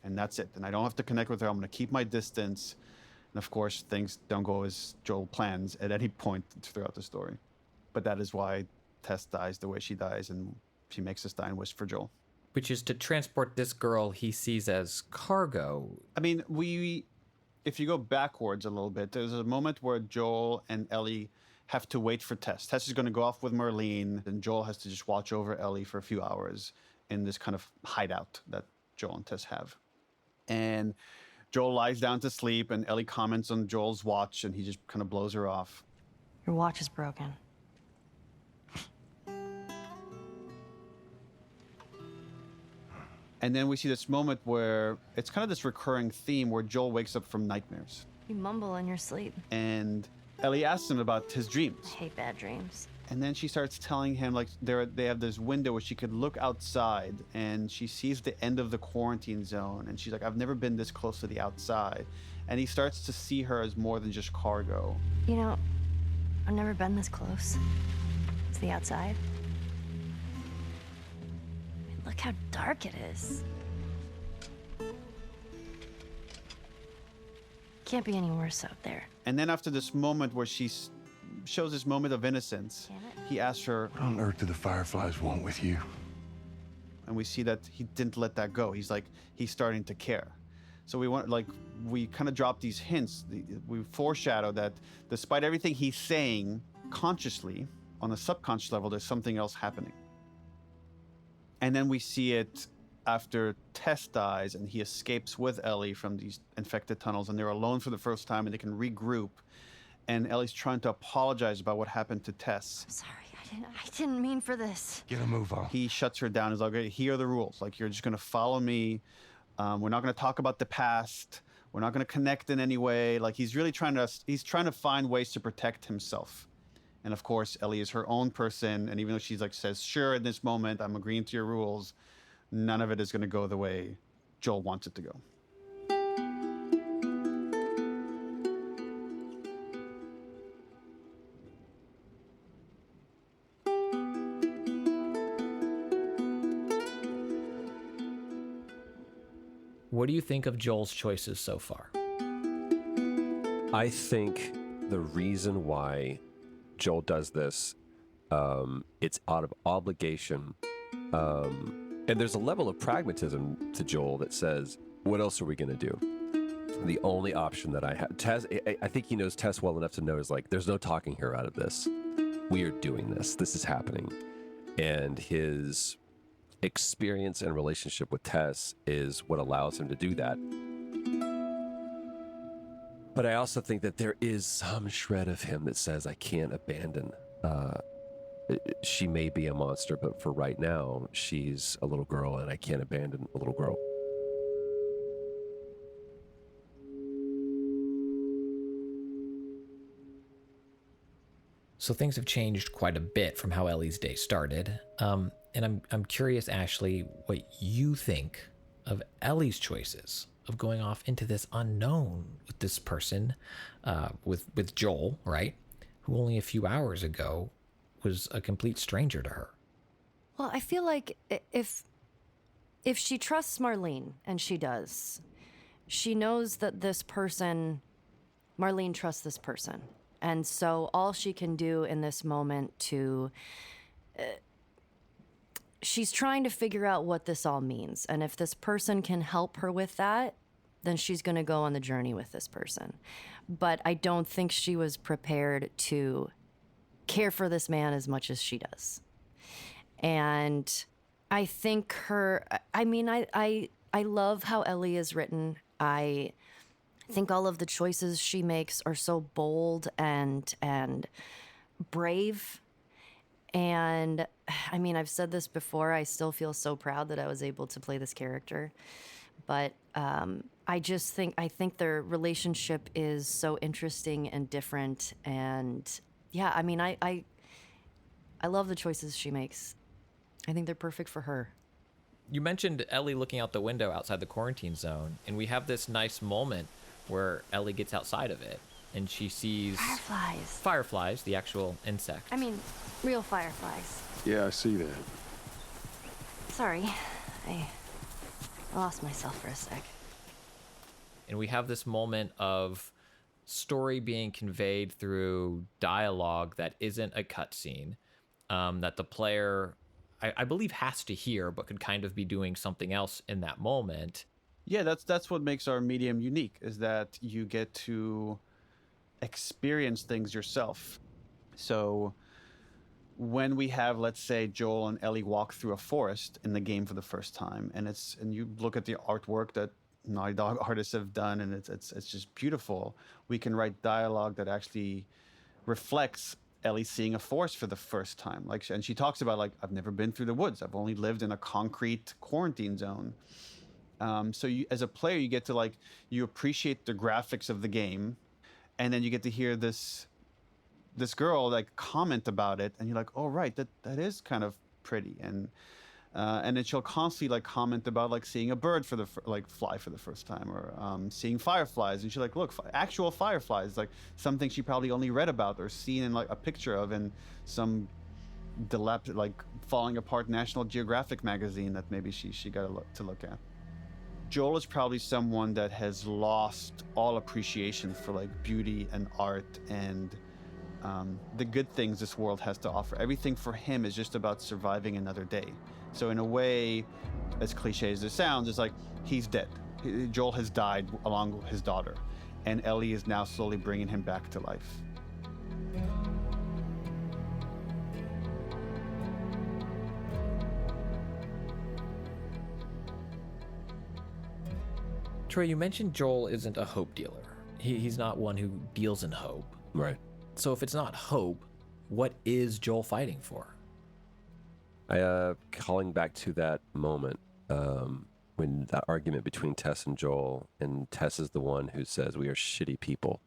And that's it. And I don't have to connect with her. I'm going to keep my distance. And of course, things don't go as Joel plans at any point throughout the story. But that is why Tess dies the way she dies, and she makes this dying wish for Joel.
Which is to transport this girl he sees as cargo.
I mean, if you go backwards a little bit, there's a moment where Joel and Ellie have to wait for Tess. Tess is going to go off with Marlene, and Joel has to just watch over Ellie for a few hours in this kind of hideout that Joel and Tess have. And Joel lies down to sleep, and Ellie comments on Joel's watch, and he just kind of blows her off.
Your watch is broken.
And then we see this moment where it's kind of this recurring theme where Joel wakes up from nightmares.
You mumble in your sleep.
And Ellie asks him about his dreams.
I hate bad dreams.
And then she starts telling him, like, they have this window where she could look outside and she sees the end of the quarantine zone. And she's like, I've never been this close to the outside. And he starts to see her as more than just cargo.
You know, I've never been this close to the outside. Look how dark it is. Can't be any worse out there.
And then after this moment where she shows this moment of innocence, he asks her,
What on earth do the Fireflies want with you?
And we see that he didn't let that go. He's starting to care. So we kind of drop these hints. We foreshadow that despite everything he's saying consciously, on a subconscious level, there's something else happening. And then we see it after Tess dies and he escapes with Ellie from these infected tunnels, and they're alone for the first time and they can regroup. And Ellie's trying to apologize about what happened to Tess.
I'm sorry, I didn't mean for this.
Get a move on.
He shuts her down. He's like, okay, here are the rules. Like, you're just going to follow me. We're not going to talk about the past. We're not going to connect in any way. Like, he's really trying to find ways to protect himself. And of course, Ellie is her own person. And even though she's like says, sure, in this moment, I'm agreeing to your rules, none of it is going to go the way Joel wants it to go.
What do you think of Joel's choices so far?
I think the reason why Joel does this, it's out of obligation. And there's a level of pragmatism to Joel that says, what else are we going to do? The only option that I have, Tess, I think he knows Tess well enough to know is like, there's no talking her out of this. We are doing this. This is happening. And his experience and relationship with Tess is what allows him to do that. But I also think that there is some shred of him that says, I can't abandon. She may be a monster, but for right now, she's a little girl, and I can't abandon a little girl.
So things have changed quite a bit from how Ellie's day started. And I'm curious, Ashley, what you think of Ellie's choices of going off into this unknown with this person, with Joel, right? Who only a few hours ago was a complete stranger to her.
Well, I feel like if she trusts Marlene, and she does, she knows that this person, Marlene trusts this person. And so all she can do in this moment to... she's trying to figure out what this all means. And if this person can help her with that, then she's going to go on the journey with this person. But I don't think she was prepared to care for this man as much as she does. And I think I love how Ellie is written. I think all of the choices she makes are so bold and brave. And I mean, I've said this before, I still feel so proud that I was able to play this character. But I think their relationship is so interesting and different. And yeah, I mean, I love the choices she makes. I think they're perfect for her.
You mentioned Ellie looking out the window outside the quarantine zone, and we have this nice moment where Ellie gets outside of it, and she sees...
Fireflies.
Fireflies, the actual insect.
I mean, real fireflies.
Yeah, I see that.
Sorry, I lost myself for a sec.
And we have this moment of story being conveyed through dialogue that isn't a cutscene, that the player, I believe, has to hear, but could kind of be doing something else in that moment.
Yeah, that's what makes our medium unique, is that you get to experience things yourself. So when we have, let's say, Joel and Ellie walk through a forest in the game for the first time, and you look at the artwork that Naughty Dog artists have done, and it's just beautiful. We can write dialogue that actually reflects Ellie seeing a forest for the first time. And she talks about, like, I've never been through the woods. I've only lived in a concrete quarantine zone. So you, as a player, you get to, you appreciate the graphics of the game, and then you get to hear this girl comment about it, and you're like, oh right, that is kind of pretty. And then she'll constantly comment about seeing a bird for the fly for the first time, or seeing fireflies, and she's like, look, actual fireflies, something she probably only read about or seen in a picture of in some falling apart National Geographic magazine that maybe she got to look at. Joel is probably someone that has lost all appreciation for beauty and art and the good things this world has to offer. Everything for him is just about surviving another day. So in a way, as cliche as it sounds, it's like he's dead. Joel has died along with his daughter, and Ellie is now slowly bringing him back to life.
Troy, you mentioned Joel isn't a hope dealer. He's not one who deals in hope.
Right.
So if it's not hope, what is Joel fighting for?
Calling back to that moment when that argument between Tess and Joel, and Tess is the one who says we are shitty people.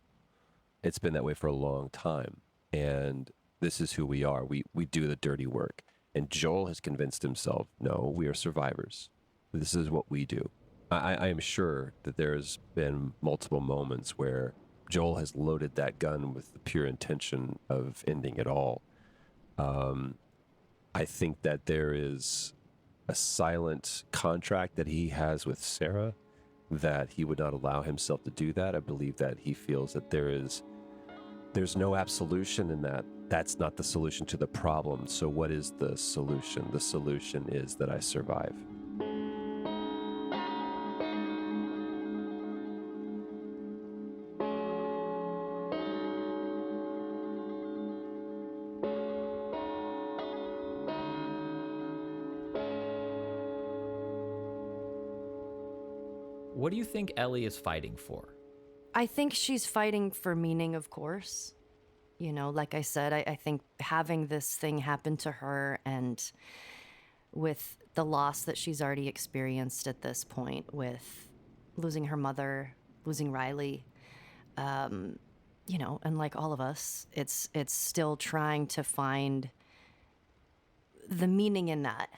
It's been that way for a long time. And This is who we are. We do the dirty work. And Joel has convinced himself, no, we are survivors. This is what we do. I am sure that there's been multiple moments where Joel has loaded that gun with the pure intention of ending it all. I think that there is a silent contract that he has with Sarah that he would not allow himself to do that. I believe that he feels that there's no absolution in that. That's not the solution to the problem. So what is the solution? The solution is that I survive.
What do you think Ellie is fighting for?
I think she's fighting for meaning, of course. You know, like I said, I think having this thing happen to her, and with the loss that she's already experienced at this point, with losing her mother, losing Riley, you know, and like all of us, it's still trying to find the meaning in that.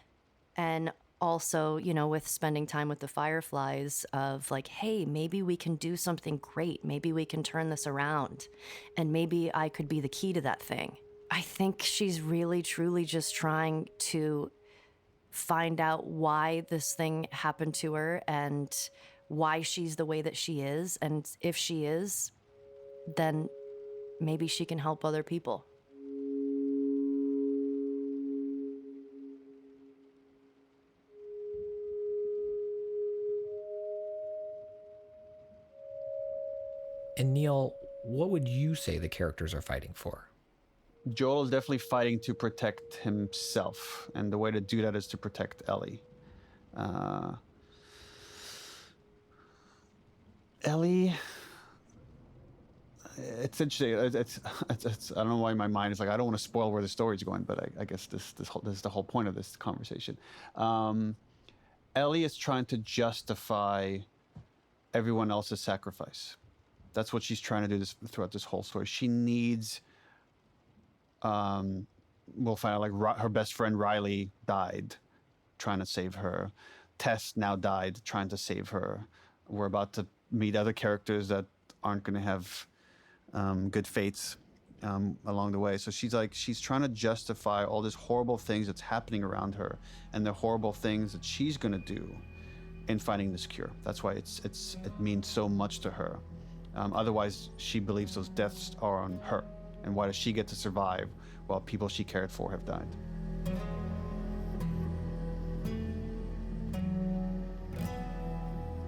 And also, you know, with spending time with the Fireflies of like, hey, maybe we can do something great. Maybe we can turn this around. And maybe I could be the key to that thing. I think she's really, truly just trying to find out why this thing happened to her and why she's the way that she is. And if she is, then maybe she can help other people.
And Neil, what would you say the characters are fighting for?
Joel is definitely fighting to protect himself, and the way to do that is to protect Ellie. Ellie, it's interesting. It's I don't know why my mind is like, I don't want to spoil where the story's going, but I guess this is the whole point of this conversation. Ellie is trying to justify everyone else's sacrifice. That's what she's trying to do throughout this whole story. She needs, we'll find out, like her best friend Riley died trying to save her. Tess now died trying to save her. We're about to meet other characters that aren't going to have good fates along the way. So she's trying to justify all these horrible things that's happening around her and the horrible things that she's going to do in finding this cure. That's why it means so much to her. Otherwise, she believes those deaths are on her. And why does she get to survive while people she cared for have died?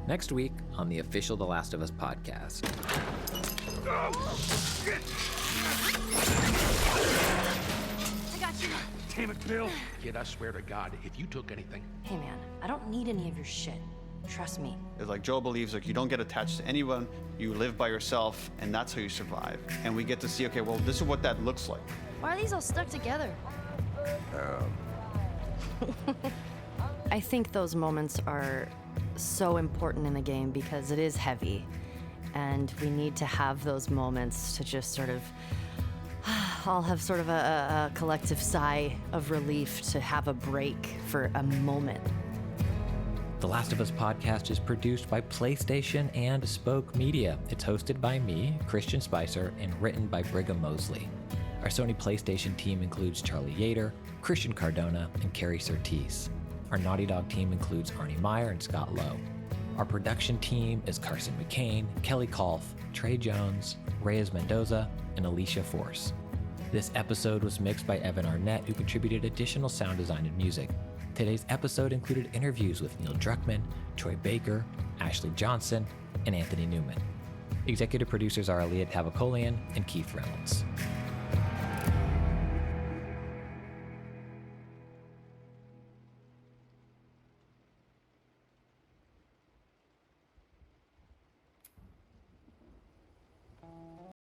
Next week on the official The Last of Us podcast.
I got you.
Damn it, Bill. Kid, I swear to God, if you took anything...
Hey, man, I don't need any of your shit. Trust me.
It's like Joel believes like you don't get attached to anyone, you live by yourself, and that's how you survive. And we get to see, okay, well, this is what that looks like.
Why are these all stuck together? I think those moments are so important in the game because it is heavy. And we need to have those moments to just sort of all have sort of a collective sigh of relief to have a break for a moment.
The Last of Us podcast is produced by PlayStation and Spoke Media. It's hosted by me, Christian Spicer, and written by Brigham Mosley. Our Sony PlayStation team includes Charlie Yater, Christian Cardona, and Carrie Surtees. Our Naughty Dog team includes Arnie Meyer and Scott Lowe. Our production team is Carson McCain, Kelly Kolf, Trey Jones, Reyes Mendoza, and Alicia Force. This episode was mixed by Evan Arnett, who contributed additional sound design and music. Today's episode included interviews with Neil Druckmann, Troy Baker, Ashley Johnson, and Anthony Newman. Executive producers are Aaliyah Tavakolian and Keith Reynolds.